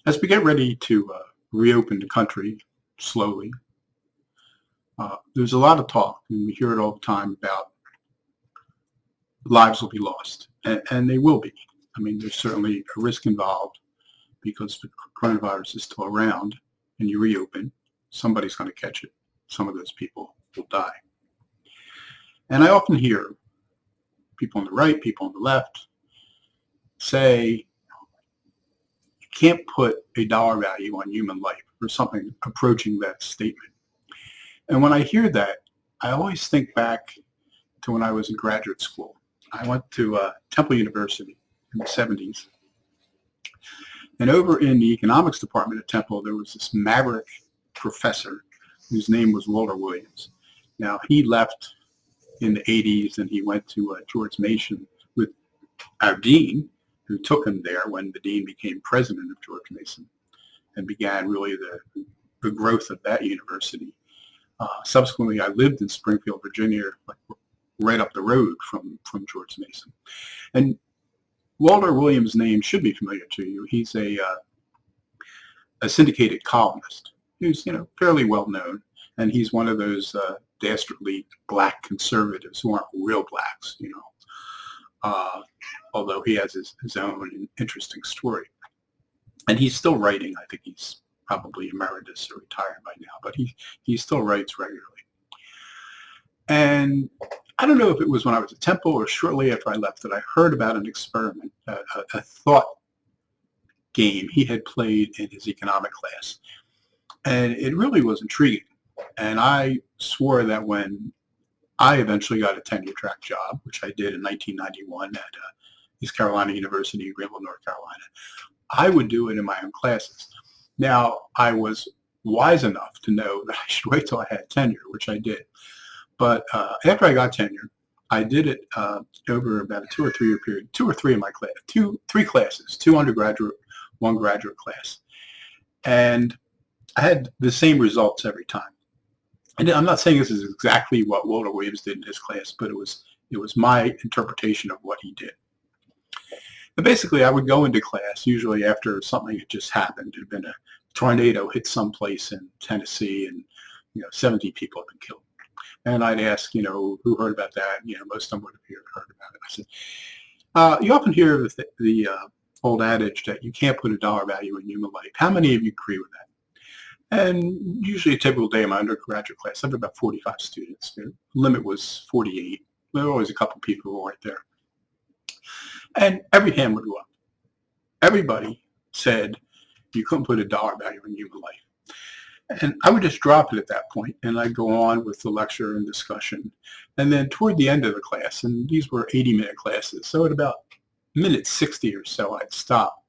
As we get ready to reopen the country slowly, there's a lot of talk, and we hear it all the time about lives will be lost, and they will be. I mean, there's certainly a risk involved because the coronavirus is still around, and you reopen, somebody's going to catch it. Some of those people will die. And I often hear people on the right, people on the left say you can't put a dollar value on human life or something approaching that statement. And when I hear that, I always think back to when I was in graduate school. I went to Temple University in the 70s. And over in the economics department at Temple, there was this maverick professor whose name was Walter Williams. Now, he left in the 80s and he went to George Mason with our dean, who took him there when the dean became president of George Mason and began really the growth of that university. Subsequently, I lived in Springfield, Virginia, like right up the road from George Mason. And Walter Williams' name should be familiar to you. He's a syndicated columnist who's fairly well known, and he's one of those dastardly black conservatives who aren't real blacks, although he has his own interesting story. And he's still writing. I think he's probably emeritus or retired by now, but he still writes regularly. And I don't know if it was when I was at Temple or shortly after I left that I heard about an experiment, a thought game he had played in his economic class. And it really was intriguing. And I swore that when I eventually got a tenure-track job, which I did in 1991 at East Carolina University in Greenville, North Carolina, I would do it in my own classes. Now, I was wise enough to know that I should wait till I had tenure, which I did. But after I got tenure, I did it over about a 2 or 3 year period, 2 or 3 in my class, three classes, 2 undergraduate, 1 graduate class. And I had the same results every time. And I'm not saying this is exactly what Walter Williams did in his class, but it was my interpretation of what he did. But basically, I would go into class usually after something had just happened. There had been a tornado hit someplace in Tennessee, and 70 people had been killed. And I'd ask, who heard about that? Most of them would have heard about it. I said, you often hear the old adage that you can't put a dollar value in human life. How many of you agree with that? And usually a typical day in my undergraduate class, I had about 45 students. The limit was 48. There were always a couple people who weren't there. And every hand would go up. Everybody said you couldn't put a dollar value in human life. And I would just drop it at that point, and I'd go on with the lecture and discussion. And then toward the end of the class, and these were 80-minute classes, so at about minute 60 or so, I'd stop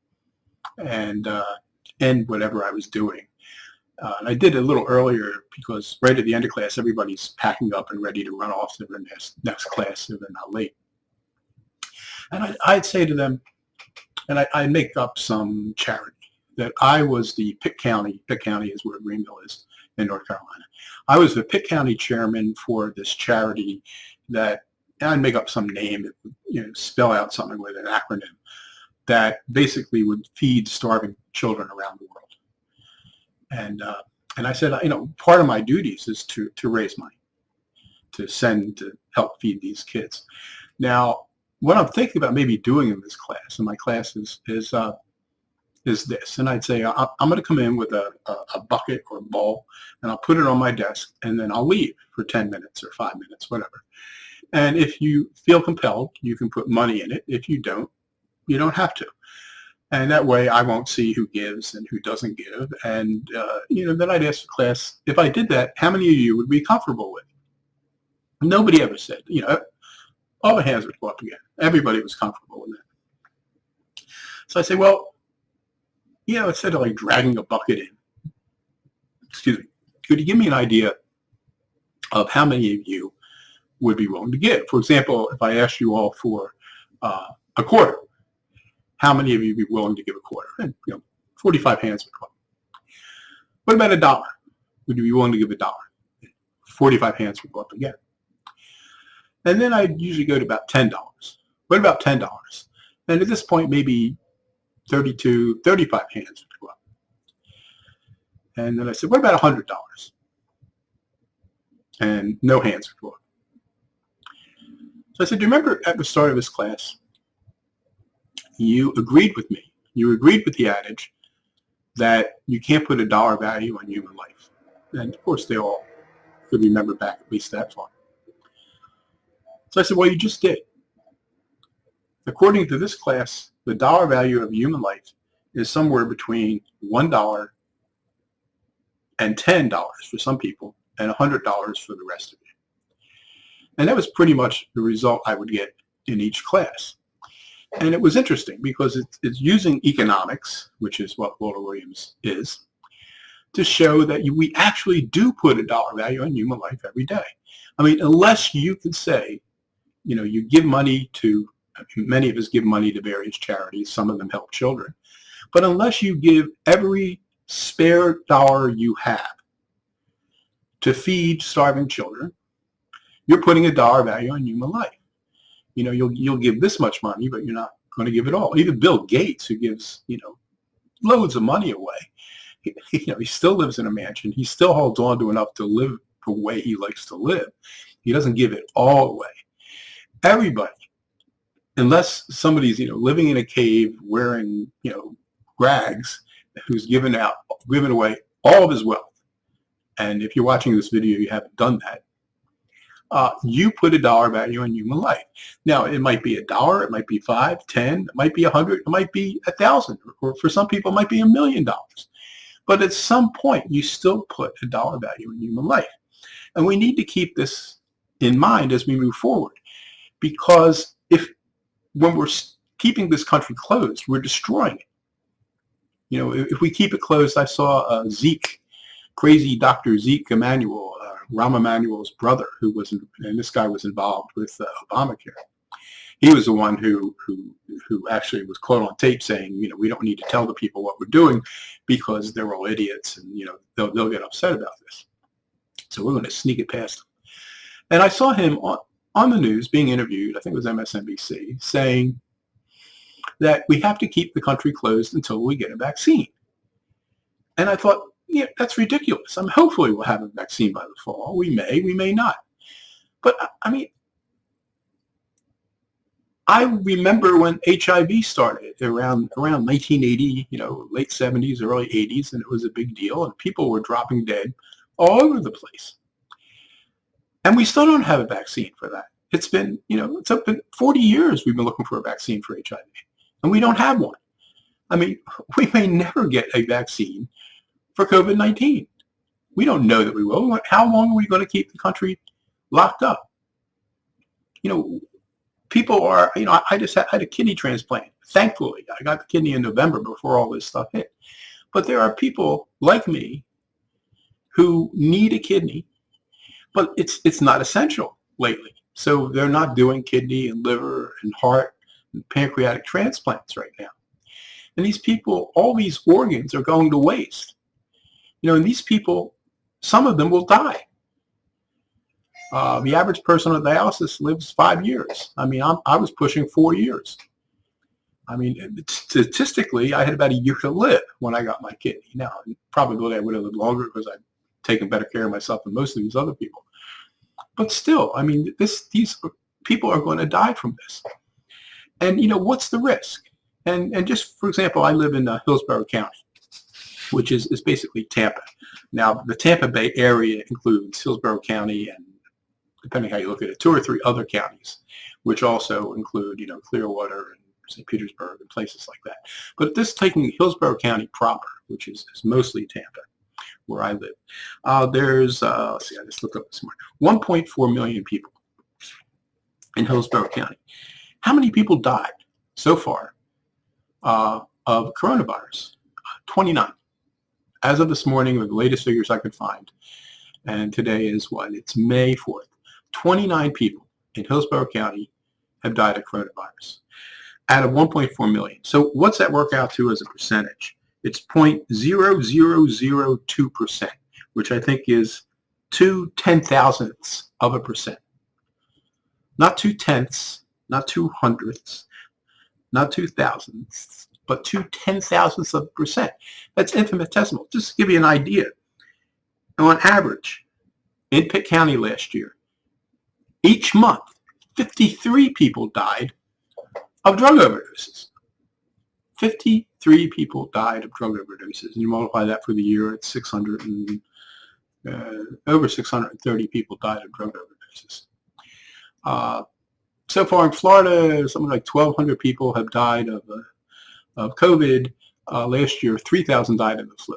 and end whatever I was doing. And I did it a little earlier because right at the end of class, everybody's packing up and ready to run off to their next class so they're not late. And I'd say to them, and I'd make up some charity, that I was the Pitt County is where Greenville is in North Carolina. I was the Pitt County chairman for this charity that, and I'd make up some name that would, spell out something with an acronym that basically would feed starving children around the world. And I said, part of my duties is to raise money, to help feed these kids. Now, what I'm thinking about maybe doing in this class, and my class is this. And I'd say, I'm going to come in with a bucket or a bowl, and I'll put it on my desk, and then I'll leave for 10 minutes or 5 minutes, whatever. And if you feel compelled, you can put money in it. If you don't, you don't have to. And that way I won't see who gives and who doesn't give. And, then I'd ask the class, if I did that, how many of you would be comfortable with it? Nobody ever said, all the hands would go up again. Everybody was comfortable with that. So I say, well, instead of like dragging a bucket in, could you give me an idea of how many of you would be willing to give? For example, if I asked you all for a quarter, how many of you would be willing to give a quarter? And 45 hands would go up. What about $1? Would you be willing to give $1? 45 hands would go up again. And then I'd usually go to about $10. What about $10? And at this point, maybe 35 hands would go up. And then I said, what about $100? And no hands were up. So I said, do you remember at the start of this class, you agreed with me. You agreed with the adage that you can't put a dollar value on human life. And of course, they all could remember back at least that far. So I said, well, you just did. According to this class, the dollar value of human life is somewhere between $1 and $10 for some people and $100 for the rest of you. And that was pretty much the result I would get in each class. And it was interesting because it's using economics, which is what Walter Williams is, to show that we actually do put a dollar value on human life every day. I mean, unless you can say, you give money to, many of us give money to various charities, some of them help children, but unless you give every spare dollar you have to feed starving children, you're putting a dollar value on human life. You'll give this much money, but you're not going to give it all. Even Bill Gates, who gives, loads of money away, he still lives in a mansion. He still holds on to enough to live the way he likes to live. He doesn't give it all away. Everybody, unless somebody's, living in a cave wearing, rags, who's given away all of his wealth. And if you're watching this video, you haven't done that. You put a dollar value on human life. Now, it might be $1, it might be $5, $10, it might be $100, it might be $1,000, or for some people, it might be $1 million. But at some point, you still put a dollar value in human life. And we need to keep this in mind as we move forward, because when we're keeping this country closed, we're destroying it. If we keep it closed, I saw crazy Dr. Zeke Emanuel, Rahm Emanuel's brother, and this guy was involved with Obamacare. He was the one who actually was caught on tape saying, we don't need to tell the people what we're doing because they're all idiots, and they'll get upset about this. So we're going to sneak it past them. And I saw him on the news being interviewed, I think it was MSNBC, saying that we have to keep the country closed until we get a vaccine. And I thought, yeah, that's ridiculous. Hopefully we'll have a vaccine by the fall. We may not. But I mean, I remember when HIV started around 1980, late 70s, early 80s, and it was a big deal, and people were dropping dead all over the place. And we still don't have a vaccine for that. It's been, it's up to 40 years we've been looking for a vaccine for HIV, and we don't have one. I mean, we may never get a vaccine for COVID-19. We don't know that we will. How long are we going to keep the country locked up? People are, I just had a kidney transplant. Thankfully, I got the kidney in November before all this stuff hit. But there are people like me who need a kidney, but it's not essential lately. So they're not doing kidney and liver and heart and pancreatic transplants right now. And these people, all these organs are going to waste. And these people, some of them will die. The average person on dialysis lives 5 years. I mean, I was pushing 4 years. I mean, statistically, I had about a year to live when I got my kidney. Now, probably I would have lived longer because I've taken better care of myself than most of these other people. But still, I mean, these people are going to die from this. And, what's the risk? And just, for example, I live in Hillsborough County, which is basically Tampa. Now, the Tampa Bay area includes Hillsborough County and, depending how you look at it, 2 or 3 other counties, which also include, Clearwater and St. Petersburg and places like that. But this taking Hillsborough County proper, which is mostly Tampa, where I live, there's, let's see, I just looked up this morning, 1.4 million people in Hillsborough County. How many people died so far of coronavirus? 29. As of this morning, with the latest figures I could find, and today is what? It's May 4th. 29 people in Hillsborough County have died of coronavirus out of 1.4 million. So what's that work out to as a percentage? It's 0.0002%, which I think is 0.002%, not 0.2, not 0.02, not 0.002, not 0.002, but 0.2 of a percent. That's infinitesimal. Just to give you an idea, on average, in Pitt County last year, each month, 53 people died of drug overdoses. 53 people died of drug overdoses. And you multiply that for the year, it's over 630 people died of drug overdoses. So far in Florida, something like 1,200 people have died of COVID. Last year, 3,000 died of the flu,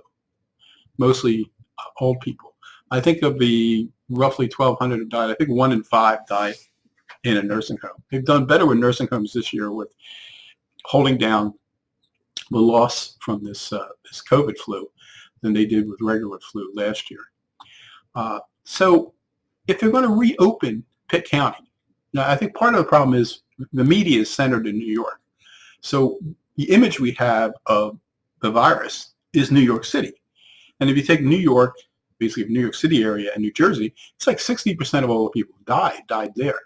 mostly old people. I think of the roughly 1,200 who died, I think 1 in 5 died in a nursing home. They've done better with nursing homes this year with holding down the loss from this COVID flu than they did with regular flu last year. So if they're going to reopen Pitt County, now I think part of the problem is the media is centered in New York. So the image we have of the virus is New York City. And if you take New York, basically the New York City area and New Jersey, it's like 60% of all the people who died there.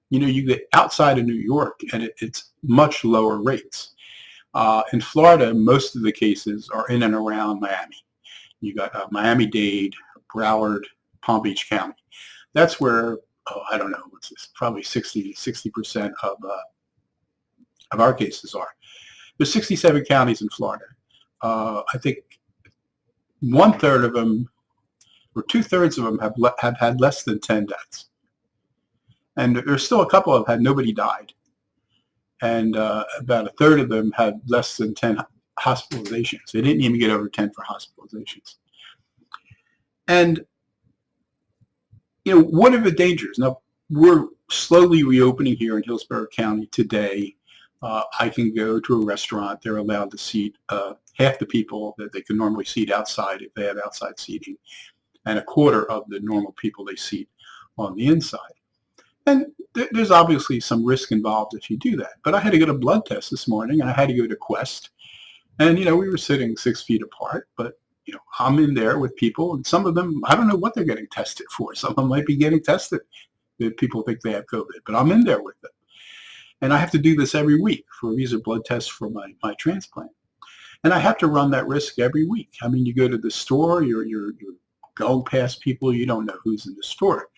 You know, you get outside of New York and it's much lower rates. In Florida, most of the cases are in and around Miami. You got Miami-Dade, Broward, Palm Beach County. That's where, I don't know, what's this, probably 60% of our cases are. There's 67 counties in Florida. I think 1/3 of them, or 2/3 of them have had less than 10 deaths. And there's still a couple of had nobody died. And about 1/3 of them had less than 10 hospitalizations. They didn't even get over 10 for hospitalizations. And, you know, what are the dangers? Now, we're slowly reopening here in Hillsborough County today. I can go to a restaurant. They're allowed to seat half the people that they can normally seat outside if they have outside seating, and 1/4 of the normal people they seat on the inside. And there's obviously some risk involved if you do that. But I had to get a blood test this morning, and I had to go to Quest. And, you know, we were sitting 6 feet apart, but, you know, I'm in there with people, and some of them, I don't know what they're getting tested for. Some of them might be getting tested if people think they have COVID, but I'm in there with them. And I have to do this every week. These are blood tests for my transplant. And I have to run that risk every week. I mean, you go to the store, you're going past people, you don't know who's in the store.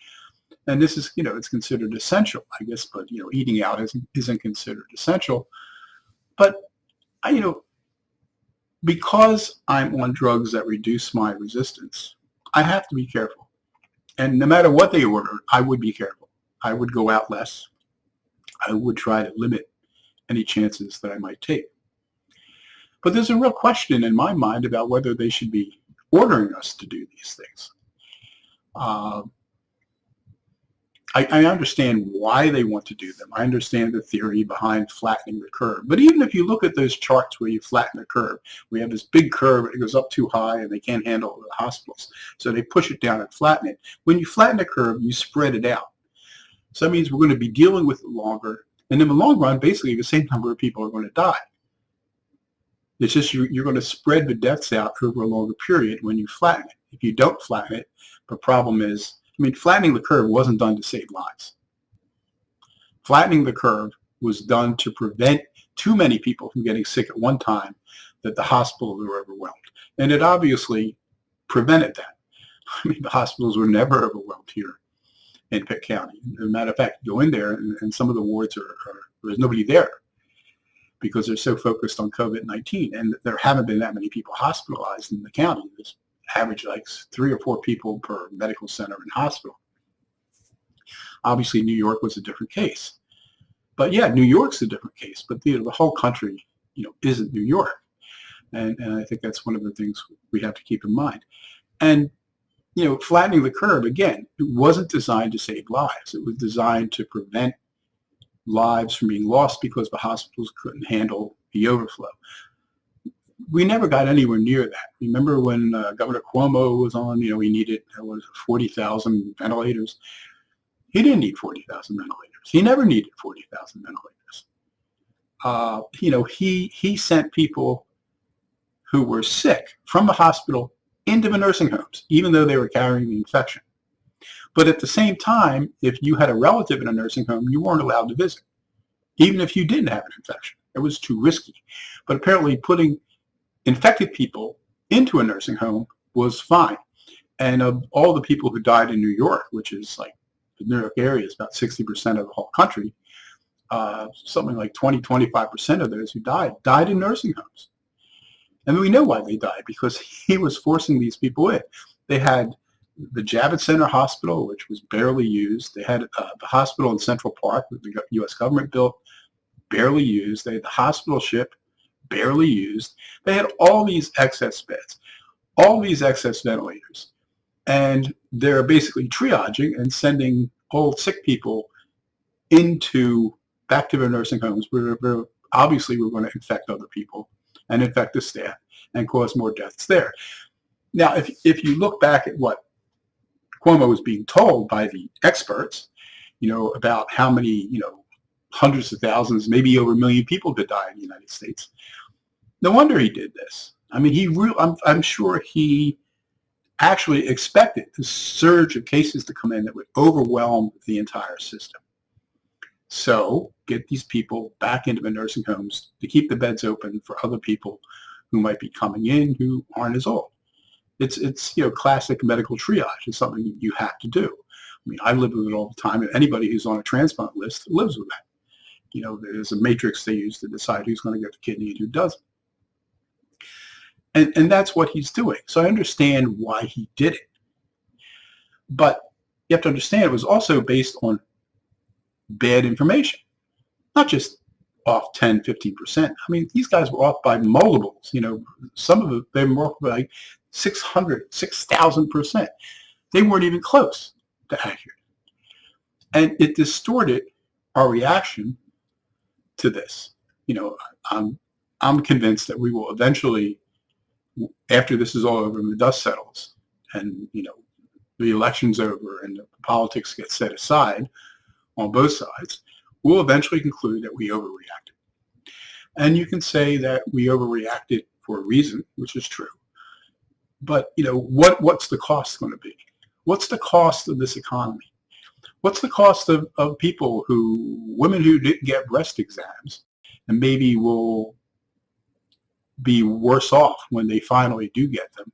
And this is, you know, it's considered essential, I guess, but, you know, eating out isn't considered essential. But, you know, because I'm on drugs that reduce my resistance, I have to be careful. And no matter what they order, I would be careful. I would go out less. I would try to limit any chances that I might take. But there's a real question in my mind about whether they should be ordering us to do these things. I understand why they want to do them. I understand the theory behind flattening the curve. But even if you look at those charts where you flatten the curve, we have this big curve, it goes up too high and they can't handle the hospitals. So they push it down and flatten it. When you flatten the curve, you spread it out. So that means we're going to be dealing with it longer. And in the long run, basically the same number of people are going to die. It's just you're going to spread the deaths out over a longer period when you flatten it. If you don't flatten it, the problem is, I mean, flattening the curve wasn't done to save lives. Flattening the curve was done to prevent too many people from getting sick at one time that the hospitals were overwhelmed. And it obviously prevented that. I mean, the hospitals were never overwhelmed here in Pitt County. As a matter of fact, you go in there and some of the wards there's nobody there because they're so focused on COVID-19. And there haven't been that many people hospitalized in the county. There's average like 3 or 4 people per medical center and hospital. Obviously, New York was a different case. But yeah, New York's a different case. But the whole country, you know, isn't New York. And I think that's one of the things we have to keep in mind. And, you know, flattening the curve, again, it wasn't designed to save lives. It was designed to prevent lives from being lost because the hospitals couldn't handle the overflow. We never got anywhere near that. Remember when Governor Cuomo was on, you know, he needed 40,000 ventilators. He didn't need 40,000 ventilators. He never needed 40,000 ventilators. You know, he sent people who were sick from the hospital into the nursing homes, even though they were carrying the infection. But at the same time, if you had a relative in a nursing home, you weren't allowed to visit, even if you didn't have an infection. It was too risky. But apparently putting infected people into a nursing home was fine. And of all the people who died in New York, which is like the New York area is about 60% of the whole country, something like 20-25% of those who died in nursing homes. And we know why they died, because he was forcing these people in. They had the Javits Center Hospital, which was barely used. They had the hospital in Central Park that the U.S. government built, barely used. They had the hospital ship, barely used. They had all these excess beds, all these excess ventilators. And they're basically triaging and sending old sick people back to their nursing homes where obviously we're going to infect other people and infect the staff and cause more deaths there. Now, if you look back at what Cuomo was being told by the experts, about how many, hundreds of thousands, maybe over 1 million people could die in the United States. No wonder he did this. I mean, I'm sure he actually expected the surge of cases to come in that would overwhelm the entire system. So get these people back into the nursing homes to keep the beds open for other people who might be coming in who aren't as old. It's classic medical triage. It's something you have to do. I mean, I live with it all the time, and anybody who's on a transplant list lives with that. There's a matrix they use to decide who's going to get the kidney and who doesn't. And that's what he's doing. So I understand why he did it. But you have to understand it was also based on bad information, not just off 10, 15%. I mean, these guys were off by multiples. Some of them, they were off by like 600, 6,000%. They weren't even close to accurate. And it distorted our reaction to this. I'm convinced that we will eventually, after this is all over and the dust settles and, the election's over and the politics get set aside on both sides, we'll eventually conclude that we overreacted. And you can say that we overreacted for a reason, which is true. But, what's the cost going to be? What's the cost of this economy? What's the cost of women who didn't get breast exams and maybe will be worse off when they finally do get them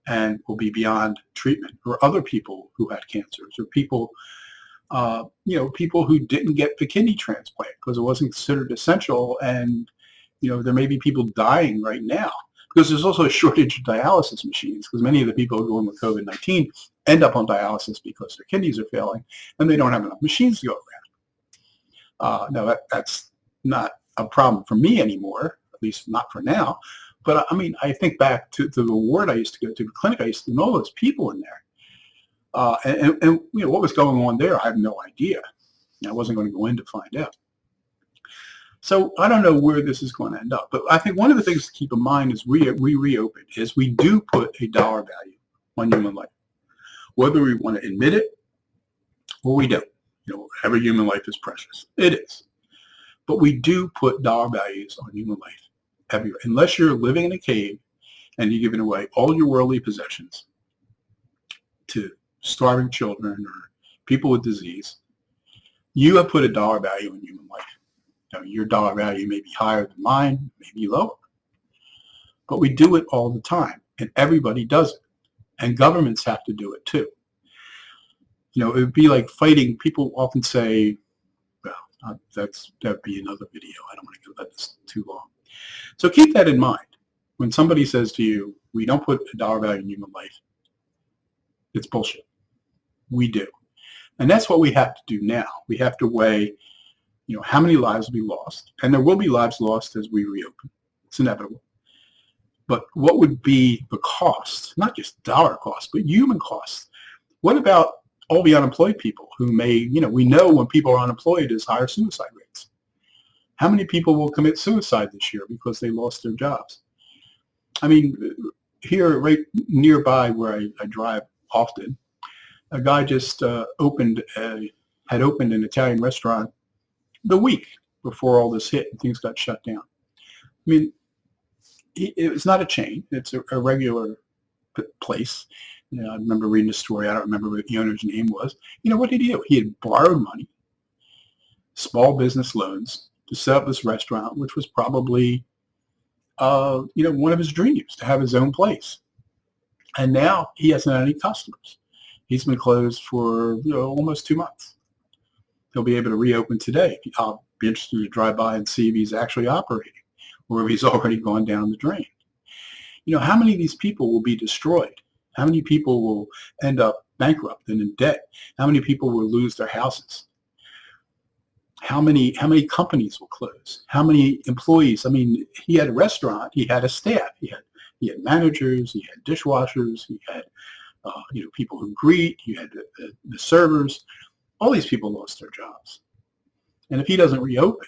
and will be beyond treatment, or other people who had cancers, or people, people who didn't get the kidney transplant because it wasn't considered essential, and, there may be people dying right now because there's also a shortage of dialysis machines, because many of the people who go in with COVID-19 end up on dialysis because their kidneys are failing and they don't have enough machines to go around. Now, that's not a problem for me anymore, at least not for now. But I mean, I think back to the ward I used to go to, the clinic I used to know those people in there. And what was going on there, I have no idea. I wasn't going to go in to find out. So I don't know where this is going to end up. But I think one of the things to keep in mind as we reopen is we do put a dollar value on human life, whether we want to admit it or we don't. Every human life is precious. It is. But we do put dollar values on human life everywhere. Unless you're living in a cave and you're giving away all your worldly possessions to starving children or people with disease, you have put a dollar value on human life. Your dollar value may be higher than mine, maybe lower. But we do it all the time, and everybody does it. And governments have to do it too. It would be like fighting. People often say, well, that'd be another video. I don't want to go that too long. So keep that in mind. When somebody says to you, we don't put a dollar value in human life, it's bullshit. We do. And that's what we have to do now. We have to weigh, how many lives will be lost. And there will be lives lost as we reopen. It's inevitable. But what would be the cost, not just dollar cost, but human cost? What about all the unemployed people who may, we know when people are unemployed, there's higher suicide rates. How many people will commit suicide this year because they lost their jobs? I mean, here right nearby where I drive often, a guy just had opened an Italian restaurant the week before all this hit and things got shut down. I mean, it's not a chain. It's a regular place. I remember reading the story. I don't remember what the owner's name was. What did he do? He had borrowed money, small business loans, to set up this restaurant, which was probably, one of his dreams, to have his own place. And now he hasn't had any customers. He's been closed for almost 2 months. He'll be able to reopen today. I'll be interested to drive by and see if he's actually operating or if he's already gone down the drain. How many of these people will be destroyed? How many people will end up bankrupt and in debt? How many people will lose their houses? How many companies will close? How many employees? I mean, he had a restaurant. He had a staff. He had managers. He had dishwashers. He had people who greet. He had the servers. All these people lost their jobs. And if he doesn't reopen,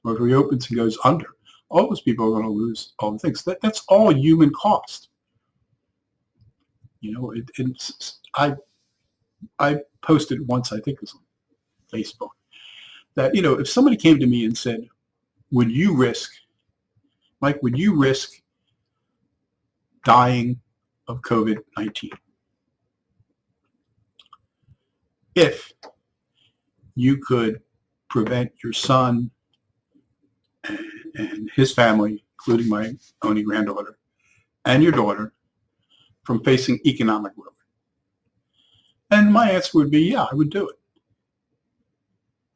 or if he reopens and goes under, all those people are going to lose all the things. That's all human cost. I posted once, I think it was on Facebook, that if somebody came to me and said, would you risk dying of COVID-19 if you could prevent your son and his family, including my only granddaughter, and your daughter, from facing economic ruin? And my answer would be, yeah, I would do it.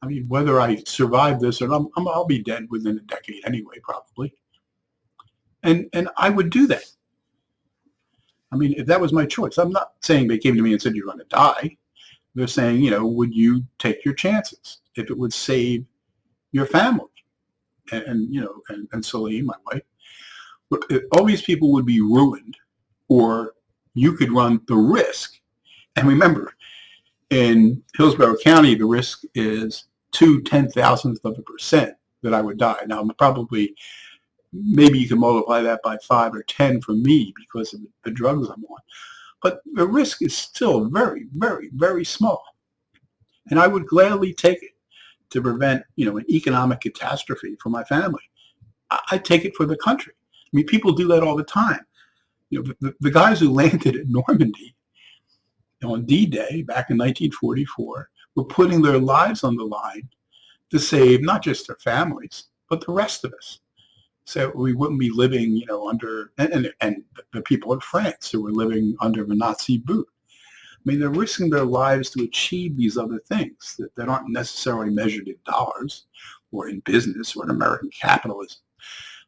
I mean, whether I survive this or not, I'll be dead within a decade anyway, probably. And I would do that. I mean, if that was my choice. I'm not saying they came to me and said, you're going to die. They're saying, would you take your chances if it would save your family? And Celine, my wife. All these people would be ruined, or you could run the risk. And remember, in Hillsborough County, the risk is 0.2% that I would die. Now, maybe you can multiply that by 5 or 10 for me because of the drugs I'm on. But the risk is still very, very, very small. And I would gladly take it to prevent, an economic catastrophe for my family. I'd take it for the country. I mean, people do that all the time. The guys who landed at Normandy on D-Day back in 1944 were putting their lives on the line to save not just their families, but the rest of us. So we wouldn't be living, under, and the people in France who were living under the Nazi boot. I mean, they're risking their lives to achieve these other things that aren't necessarily measured in dollars or in business or in American capitalism.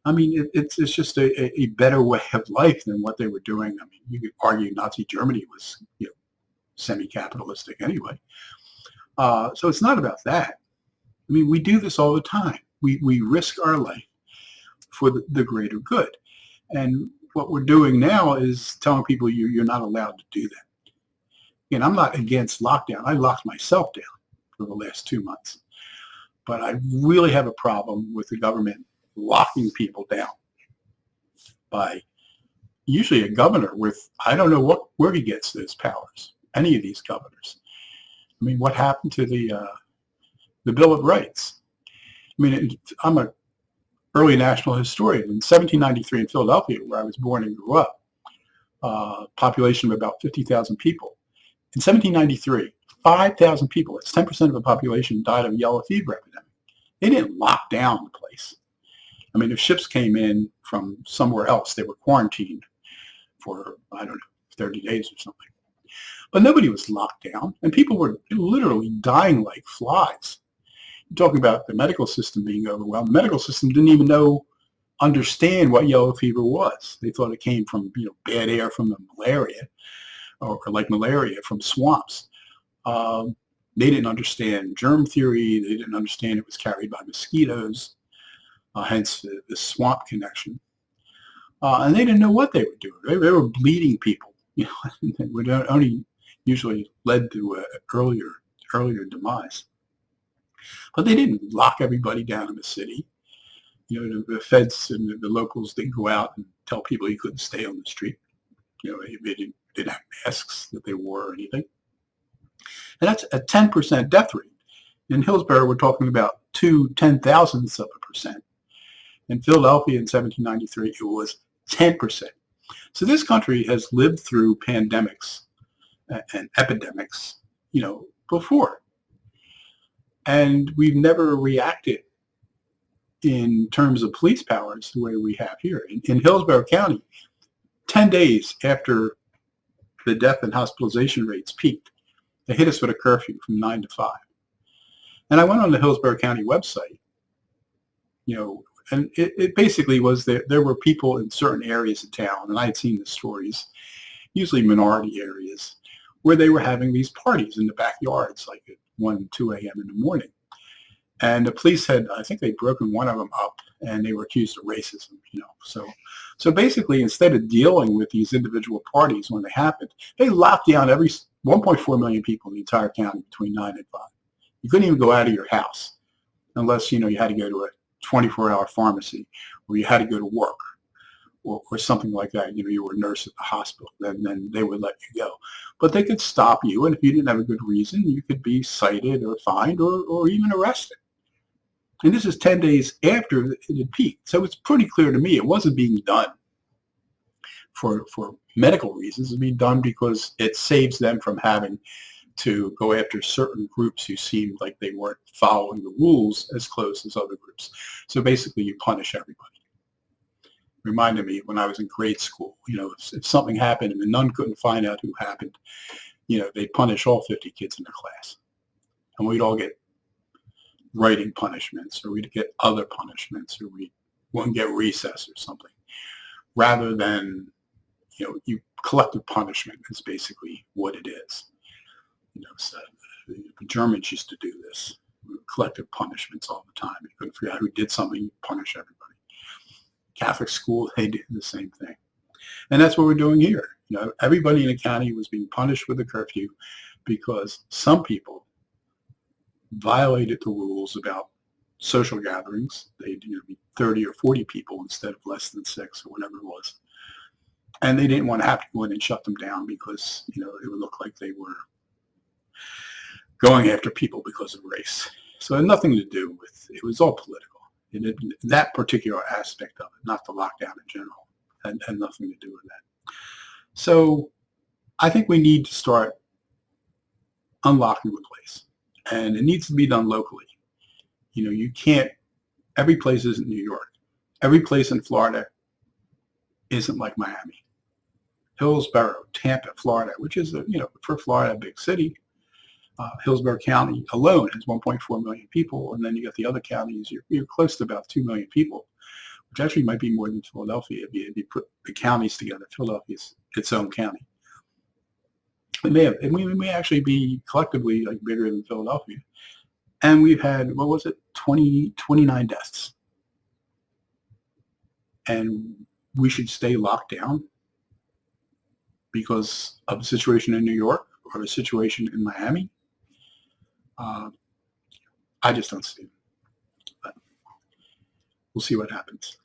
I mean, it's just a better way of life than what they were doing. I mean, you could argue Nazi Germany was, semi-capitalistic anyway. So it's not about that. I mean, we do this all the time. We risk our life for the greater good. And what we're doing now is telling people you're not allowed to do that. And I'm not against lockdown. I locked myself down for the last 2 months. But I really have a problem with the government locking people down by usually a governor with, I don't know where he gets those powers, any of these governors. I mean, what happened to the Bill of Rights? I mean, I'm a early national historian. In 1793 in Philadelphia, where I was born and grew up, population of about 50,000 people. In 1793, 5,000 people, that's 10% of the population, died of yellow fever epidemic. They didn't lock down the place. I mean, if ships came in from somewhere else, they were quarantined for, 30 days or something. But nobody was locked down, and people were literally dying like flies. You're talking about the medical system being overwhelmed. The medical system didn't even understand what yellow fever was. They thought it came from, bad air from the malaria, or like malaria from swamps. They didn't understand germ theory. They didn't understand it was carried by mosquitoes, hence the swamp connection. And they didn't know what they were doing. They were bleeding people. It would only usually led to earlier demise. But they didn't lock everybody down in the city. The feds and the locals didn't go out and tell people you couldn't stay on the street. They didn't have masks that they wore or anything. And that's a 10% death rate. In Hillsborough, we're talking about 0.2%. In Philadelphia in 1793, it was 10%. So this country has lived through pandemics and epidemics, before. And we've never reacted in terms of police powers the way we have here. In Hillsborough County, 10 days after the death and hospitalization rates peaked, they hit us with a curfew from 9 to 5. And I went on the Hillsborough County website, and it basically was that there were people in certain areas of town, and I had seen the stories, usually minority areas, where they were having these parties in the backyards, like at 1, 2 a.m. in the morning. And the police had, I think they'd broken one of them up, and they were accused of racism, So basically, instead of dealing with these individual parties when they happened, they locked down every 1.4 million people in the entire county between 9 and 5. You couldn't even go out of your house unless, you had to go to a 24-hour pharmacy, or you had to go to work, or something like that. You were a nurse at the hospital, then they would let you go. But they could stop you, and if you didn't have a good reason, you could be cited or fined or even arrested. And this is 10 days after it had peaked. So it's pretty clear to me it wasn't being done for medical reasons. It's being done because it saves them from having to go after certain groups who seemed like they weren't following the rules as close as other groups. So basically you punish everybody. Reminded me when I was in grade school, if something happened and the nun couldn't find out who happened, they'd punish all 50 kids in their class. And we'd all get writing punishments, or we'd get other punishments, or we wouldn't get recess or something. Rather than, collective punishment is basically what it is. So the Germans used to do this, collective punishments all the time. You couldn't figure out who did something, you punish everybody. Catholic school, they did the same thing. And that's what we're doing here. Everybody in the county was being punished with a curfew because some people violated the rules about social gatherings. They'd be 30 or 40 people instead of less than 6 or whatever it was. And they didn't want to have to go in and shut them down because, it would look like they were going after people because of race. So it had nothing to do with, it was all political. That particular aspect of it, not the lockdown in general, had nothing to do with that. So I think we need to start unlocking the place. And it needs to be done locally. You can't, every place isn't New York. Every place in Florida isn't like Miami. Hillsborough, Tampa, Florida, which is, for Florida, a big city. Hillsborough County alone has 1.4 million people. And then you got the other counties, you're close to about 2 million people, which actually might be more than Philadelphia if you put the counties together. Philadelphia is its own county. We may actually be collectively bigger than Philadelphia. And we've had, 29 deaths. And we should stay locked down because of the situation in New York or the situation in Miami. I just don't see it. But we'll see what happens.